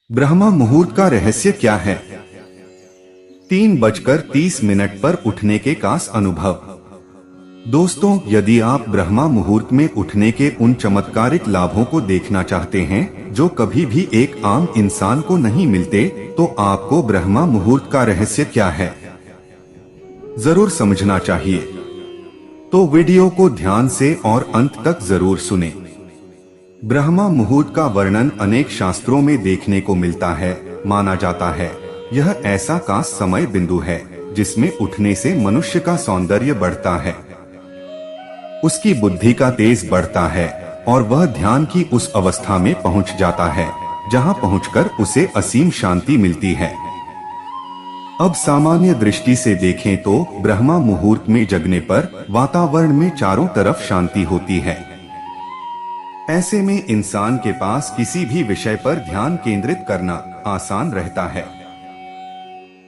ब्रह्मा मुहूर्त का रहस्य क्या है? 3:30 पर उठने के खास अनुभव। दोस्तों, यदि आप ब्रह्मा मुहूर्त में उठने के उन चमत्कारिक लाभों को देखना चाहते हैं जो कभी भी एक आम इंसान को नहीं मिलते, तो आपको ब्रह्मा मुहूर्त का रहस्य क्या है जरूर समझना चाहिए। तो वीडियो को ध्यान से और अंत तक जरूर सुनें। ब्रह्मा मुहूर्त का वर्णन अनेक शास्त्रों में देखने को मिलता है। माना जाता है यह ऐसा का समय बिंदु है जिसमें उठने से मनुष्य का सौंदर्य बढ़ता है, उसकी बुद्धि का तेज बढ़ता है और वह ध्यान की उस अवस्था में पहुंच जाता है जहां पहुंचकर उसे असीम शांति मिलती है। अब सामान्य दृष्टि से देखें तो ब्रह्मा मुहूर्त में जगने पर वातावरण में चारों तरफ शांति होती है। ऐसे में इंसान के पास किसी भी विषय पर ध्यान केंद्रित करना आसान रहता है।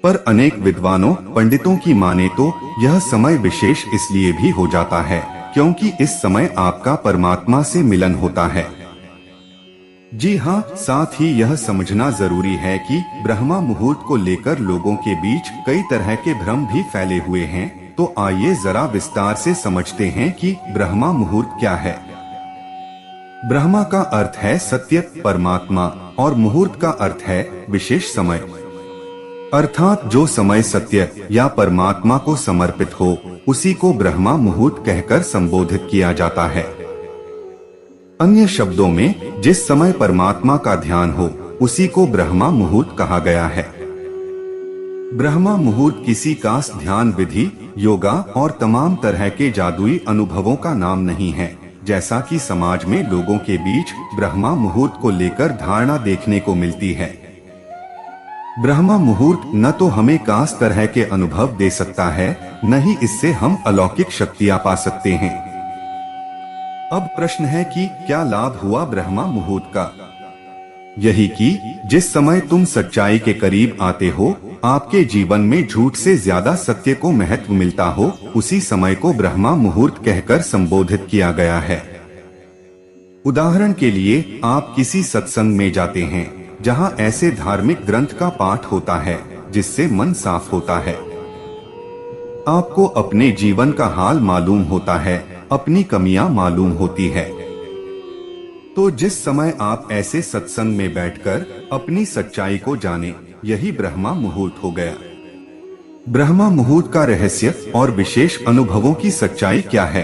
पर अनेक विद्वानों पंडितों की माने तो यह समय विशेष इसलिए भी हो जाता है क्योंकि इस समय आपका परमात्मा से मिलन होता है। जी हाँ, साथ ही यह समझना जरूरी है कि ब्रह्मा मुहूर्त को लेकर लोगों के बीच कई तरह के भ्रम भी फैले हुए हैं। तो आइए जरा विस्तार से समझते हैं कि ब्रह्मा मुहूर्त क्या है। ब्रह्मा का अर्थ है सत्य, परमात्मा, और मुहूर्त का अर्थ है विशेष समय, अर्थात जो समय सत्य या परमात्मा को समर्पित हो उसी को ब्रह्मा मुहूर्त कहकर संबोधित किया जाता है। अन्य शब्दों में जिस समय परमात्मा का ध्यान हो उसी को ब्रह्मा मुहूर्त कहा गया है। ब्रह्मा मुहूर्त किसी खास ध्यान विधि, योगा और तमाम तरह के जादुई अनुभवों का नाम नहीं है, जैसा कि समाज में लोगों के बीच ब्रह्मा मुहूर्त को लेकर धारणा देखने को मिलती है। ब्रह्मा मुहूर्त न तो हमें खास तरह के अनुभव दे सकता है, न ही इससे हम अलौकिक शक्तियां पा सकते हैं। अब प्रश्न है कि क्या लाभ हुआ ब्रह्मा मुहूर्त का? यही कि जिस समय तुम सच्चाई के करीब आते हो, आपके जीवन में झूठ से ज्यादा सत्य को महत्व मिलता हो, उसी समय को ब्रह्मा मुहूर्त कहकर संबोधित किया गया है। उदाहरण के लिए आप किसी सत्संग में जाते हैं जहां ऐसे धार्मिक ग्रंथ का पाठ होता है जिससे मन साफ होता है। आपको अपने जीवन का हाल मालूम होता है, अपनी कमियां मालूम होती है। तो जिस समय आप ऐसे सत्संग में बैठकर अपनी सच्चाई को जाने, यही ब्रह्मा मुहूर्त हो गया। ब्रह्मा मुहूर्त का रहस्य और विशेष अनुभवों की सच्चाई क्या है?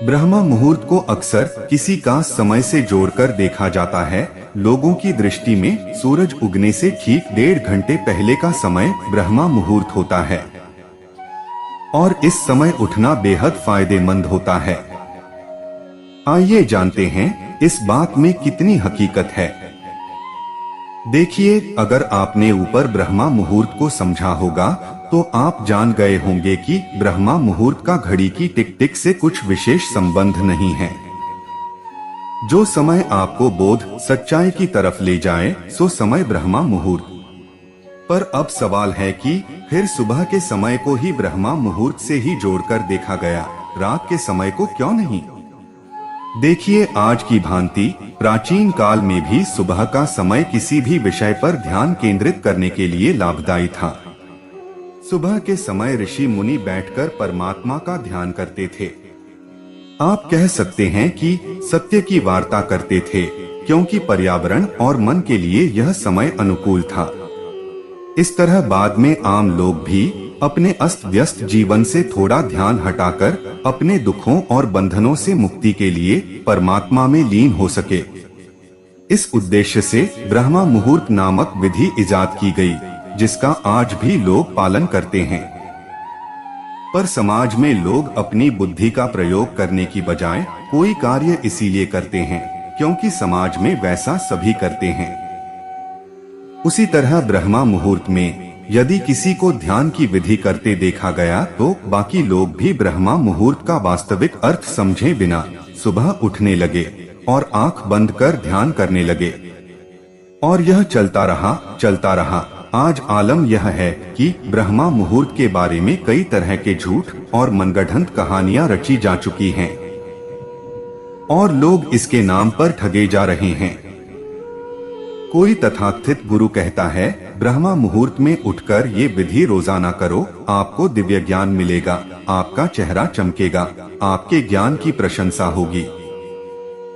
ब्रह्मा मुहूर्त को अक्सर किसी का समय से जोड़कर देखा जाता है। लोगों की दृष्टि में सूरज उगने से ठीक 1.5 घंटे पहले का समय ब्रह्मा मुहूर्त होता है और इस समय उठना बेहद फायदेमंद होता है। आइए जानते हैं इस बात में कितनी हकीकत है। देखिए, अगर आपने ऊपर ब्रह्मा मुहूर्त को समझा होगा तो आप जान गए होंगे कि ब्रह्मा मुहूर्त का घड़ी की टिक टिक से कुछ विशेष संबंध नहीं है। जो समय आपको बोध सच्चाई की तरफ ले जाए सो समय ब्रह्मा मुहूर्त। पर अब सवाल है कि फिर सुबह के समय को ही ब्रह्मा मुहूर्त से ही जोड़कर देखा गया, रात के समय को क्यों नहीं? देखिए, आज की भांति प्राचीन काल में भी सुबह का समय किसी भी विषय पर ध्यान केंद्रित करने के लिए लाभदायी था। सुबह के समय ऋषि मुनि बैठकर परमात्मा का ध्यान करते थे। आप कह सकते हैं कि सत्य की वार्ता करते थे, क्योंकि पर्यावरण और मन के लिए यह समय अनुकूल था। इस तरह बाद में आम लोग भी अपने अस्त व्यस्त जीवन से थोड़ा ध्यान हटाकर अपने दुखों और बंधनों से मुक्ति के लिए परमात्मा में लीन हो सके। इस उद्देश्य से ब्रह्मा मुहूर्त नामक विधि इजाद की गई, जिसका आज भी लोग पालन करते हैं। पर समाज में लोग अपनी बुद्धि का प्रयोग करने की बजाय कोई कार्य इसीलिए करते हैं क्योंकि समाज में वैसा सभी करते हैं। उसी तरह ब्रह्मा मुहूर्त में यदि किसी को ध्यान की विधि करते देखा गया तो बाकी लोग भी ब्रह्मा मुहूर्त का वास्तविक अर्थ समझे बिना सुबह उठने लगे और आंख बंद कर ध्यान करने लगे। और यह चलता रहा। आज आलम यह है कि ब्रह्मा मुहूर्त के बारे में कई तरह के झूठ और मनगढ़ंत कहानियां रची जा चुकी हैं और लोग इसके नाम पर ठगे जा रहे हैं। कोई तथाकथित गुरु कहता है ब्रह्मा मुहूर्त में उठकर ये विधि रोजाना करो, आपको दिव्य ज्ञान मिलेगा, आपका चेहरा चमकेगा, आपके ज्ञान की प्रशंसा होगी।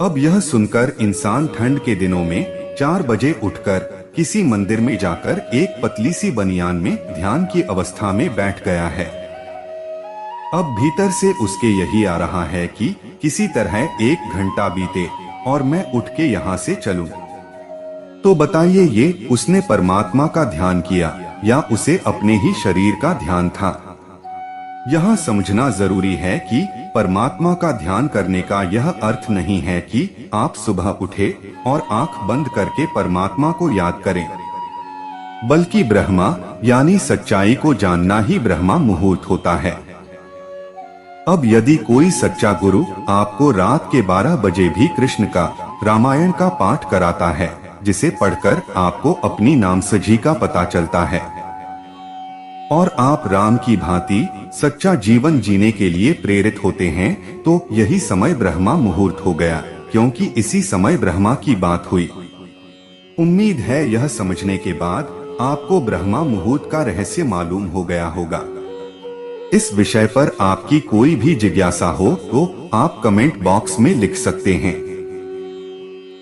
अब यह सुनकर इंसान ठंड के दिनों में 4 बजे उठकर किसी मंदिर में जाकर एक पतली सी बनियान में ध्यान की अवस्था में बैठ गया है। अब भीतर से उसके यही आ रहा है कि किसी तरह 1 घंटा बीते और मैं उठ के यहाँ से चलूं। तो बताइए, ये उसने परमात्मा का ध्यान किया या उसे अपने ही शरीर का ध्यान था? यह समझना जरूरी है कि परमात्मा का ध्यान करने का यह अर्थ नहीं है कि आप सुबह उठे और आंख बंद करके परमात्मा को याद करें, बल्कि ब्रह्मा यानी सच्चाई को जानना ही ब्रह्मा मुहूर्त होता है। अब यदि कोई सच्चा गुरु आपको रात के 12 बजे भी कृष्ण का रामायण का पाठ कराता है, जिसे पढ़कर आपको अपनी नामसजी का पता चलता है, और आप राम की भांति सच्चा जीवन जीने के लिए प्रेरित होते हैं, तो यही समय ब्रह्मा मुहूर्त हो गया, क्योंकि इसी समय ब्रह्मा की बात हुई। उम्मीद है यह समझने के बाद आपको ब्रह्मा मुहूर्त का रहस्य मालूम हो गया होगा। इस विषय पर आपकी कोई भी जिज्ञासा हो तो आप कमेंट बॉक्स में लिख सकते हैं।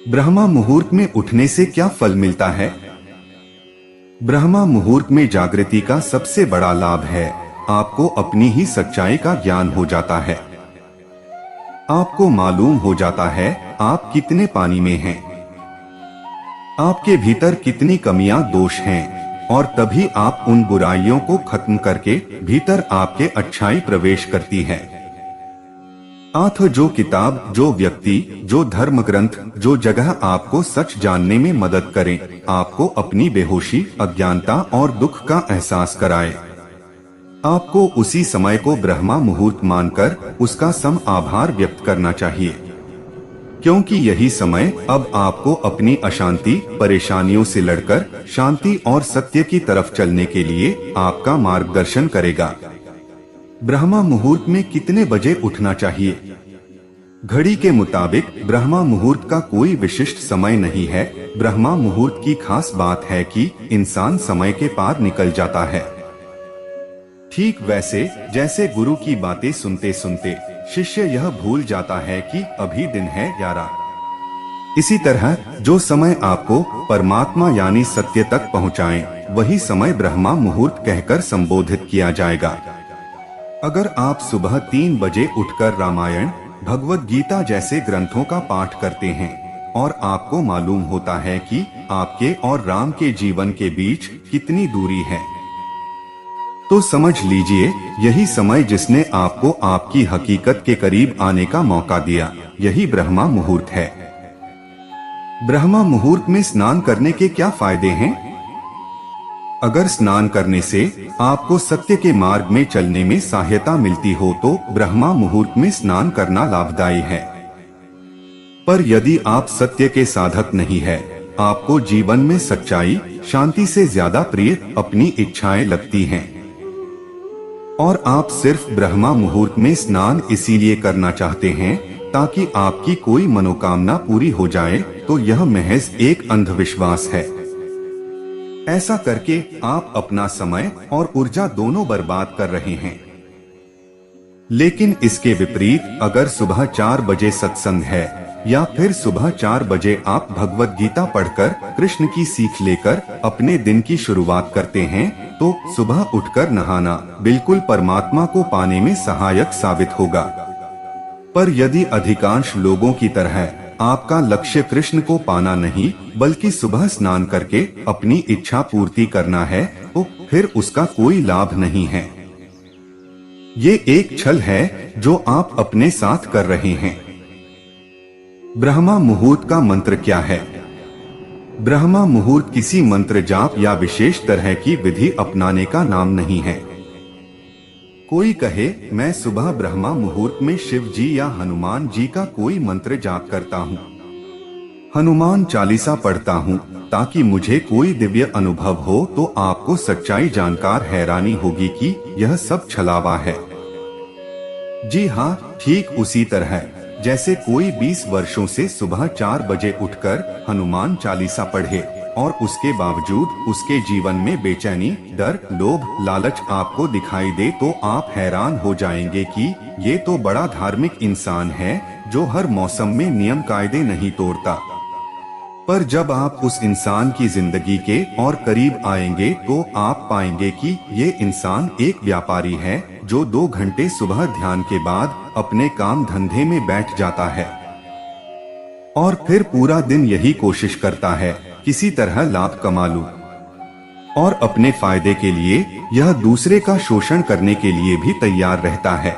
ब्रह्मा मुहूर्त में उठने से क्या फल मिलता है? ब्रह्मा मुहूर्त में जागृति का सबसे बड़ा लाभ है, आपको अपनी ही सच्चाई का ज्ञान हो जाता है। आपको मालूम हो जाता है आप कितने पानी में हैं, आपके भीतर कितनी कमियां दोष हैं, और तभी आप उन बुराइयों को खत्म करके भीतर आपके अच्छाई प्रवेश करती है। आठ जो किताब, जो व्यक्ति, जो धर्म ग्रंथ, जो जगह आपको सच जानने में मदद करें, आपको अपनी बेहोशी, अज्ञानता और दुख का एहसास कराए, आपको उसी समय को ब्रह्मा मुहूर्त मानकर उसका सम आभार व्यक्त करना चाहिए, क्योंकि यही समय अब आपको अपनी अशांति, परेशानियों से लड़कर शांति और सत्य की तरफ चलने के लिए आपका मार्गदर्शन करेगा। ब्रह्मा मुहूर्त में कितने बजे उठना चाहिए? घड़ी के मुताबिक ब्रह्मा मुहूर्त का कोई विशिष्ट समय नहीं है। ब्रह्मा मुहूर्त की खास बात है कि इंसान समय के पार निकल जाता है। ठीक वैसे जैसे गुरु की बातें सुनते सुनते शिष्य यह भूल जाता है कि अभी दिन है 11। इसी तरह जो समय आपको परमात्मा यानी सत्य तक पहुंचाए, वही समय ब्रह्मा मुहूर्त कहकर संबोधित किया जाएगा। अगर आप सुबह 3 बजे उठकर रामायण, भगवत गीता जैसे ग्रंथों का पाठ करते हैं और आपको मालूम होता है कि आपके और राम के जीवन के बीच कितनी दूरी है, तो समझ लीजिए यही समय जिसने आपको आपकी हकीकत के करीब आने का मौका दिया, यही ब्रह्मा मुहूर्त है। ब्रह्मा मुहूर्त में स्नान करने के क्या फायदे हैं? अगर स्नान करने से आपको सत्य के मार्ग में चलने में सहायता मिलती हो तो ब्रह्मा मुहूर्त में स्नान करना लाभदायी है। पर यदि आप सत्य के साधक नहीं है, आपको जीवन में सच्चाई, शांति से ज्यादा प्रिय अपनी इच्छाएं लगती हैं, और आप सिर्फ ब्रह्मा मुहूर्त में स्नान इसीलिए करना चाहते हैं ताकि आपकी कोई मनोकामना पूरी हो जाए, तो यह महज एक अंधविश्वास है। ऐसा करके आप अपना समय और ऊर्जा दोनों बर्बाद कर रहे हैं। लेकिन इसके विपरीत अगर सुबह 4 बजे सत्संग है या फिर सुबह 4 बजे आप भगवत गीता पढ़कर कृष्ण की सीख लेकर अपने दिन की शुरुआत करते हैं, तो सुबह उठकर नहाना बिल्कुल परमात्मा को पाने में सहायक साबित होगा। पर यदि अधिकांश लोगों की तरह आपका लक्ष्य कृष्ण को पाना नहीं बल्कि सुबह स्नान करके अपनी इच्छा पूर्ति करना है, तो फिर उसका कोई लाभ नहीं है। ये एक छल है जो आप अपने साथ कर रहे हैं। ब्रह्मा मुहूर्त का मंत्र क्या है? ब्रह्मा मुहूर्त किसी मंत्र जाप या विशेष तरह की विधि अपनाने का नाम नहीं है। कोई कहे मैं सुबह ब्रह्मा मुहूर्त में शिव जी या हनुमान जी का कोई मंत्र जाप करता हूँ, हनुमान चालीसा पढ़ता हूँ ताकि मुझे कोई दिव्य अनुभव हो, तो आपको सच्चाई जानकर हैरानी होगी कि यह सब छलावा है। जी हाँ, ठीक उसी तरह जैसे कोई 20 वर्षों से सुबह 4 बजे उठकर हनुमान चालीसा पढ़े और उसके बावजूद उसके जीवन में बेचैनी, डर, लोभ, लालच आपको दिखाई दे तो आप हैरान हो जाएंगे कि ये तो बड़ा धार्मिक इंसान है जो हर मौसम में नियम कायदे नहीं तोड़ता। पर जब आप उस इंसान की जिंदगी के और करीब आएंगे तो आप पाएंगे कि ये इंसान एक व्यापारी है जो 2 घंटे सुबह ध्यान के बाद अपने काम धंधे में बैठ जाता है और फिर पूरा दिन यही कोशिश करता है किसी तरह लाभ कमा लूं और अपने फायदे के लिए यह दूसरे का शोषण करने के लिए भी तैयार रहता है।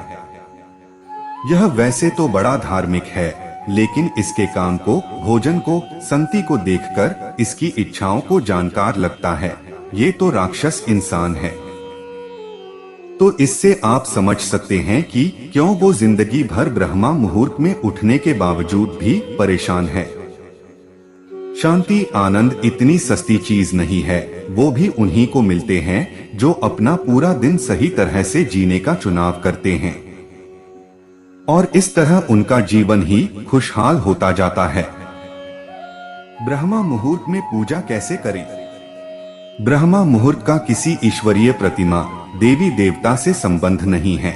यह वैसे तो बड़ा धार्मिक है, लेकिन इसके काम को, भोजन को, संति को देखकर इसकी इच्छाओं को जानकार लगता है ये तो राक्षस इंसान है। तो इससे आप समझ सकते हैं कि क्यों वो जिंदगी भर ब्रह्मा मुहूर्त में उठने के बावजूद भी परेशान है। शांति, आनंद इतनी सस्ती चीज नहीं है, वो भी उन्हीं को मिलते हैं जो अपना पूरा दिन सही तरह से जीने का चुनाव करते हैं और इस तरह उनका जीवन ही खुशहाल होता जाता है। ब्रह्मा मुहूर्त में पूजा कैसे करें? ब्रह्मा मुहूर्त का किसी ईश्वरीय प्रतिमा, देवी देवता से संबंध नहीं है।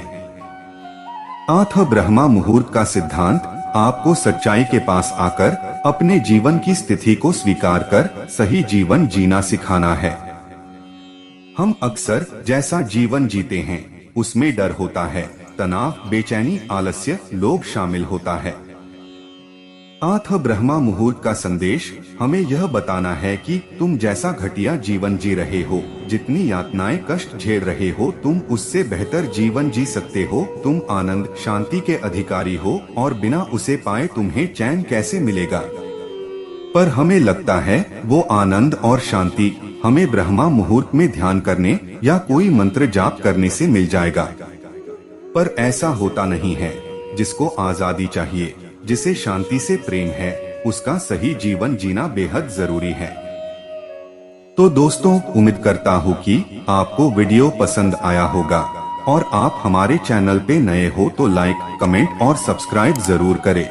ब्रह्मा मुहूर्त का सिद्धांत आपको सच्चाई के पास आकर अपने जीवन की स्थिति को स्वीकार कर सही जीवन जीना सिखाना है। हम अक्सर जैसा जीवन जीते हैं उसमें डर होता है, तनाव, बेचैनी, आलस्य, लोभ शामिल होता है। ब्रह्मा मुहूर्त का संदेश हमें यह बताना है कि तुम जैसा घटिया जीवन जी रहे हो, जितनी यातनाएं, कष्ट झेल रहे हो, तुम उससे बेहतर जीवन जी सकते हो। तुम आनंद, शांति के अधिकारी हो और बिना उसे पाए तुम्हें चैन कैसे मिलेगा? पर हमें लगता है वो आनंद और शांति हमें ब्रह्मा मुहूर्त में ध्यान करने या कोई मंत्र जाप करने से मिल जाएगा। पर ऐसा होता नहीं है। जिसको आजादी चाहिए, जिसे शांति से प्रेम है, उसका सही जीवन जीना बेहद जरूरी है। तो दोस्तों, उम्मीद करता हूँ कि आपको वीडियो पसंद आया होगा और आप हमारे चैनल पे नए हो तो लाइक, कमेंट और सब्सक्राइब जरूर करें।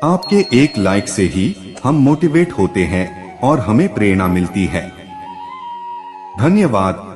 आपके एक लाइक से ही हम मोटिवेट होते हैं और हमें प्रेरणा मिलती है। धन्यवाद।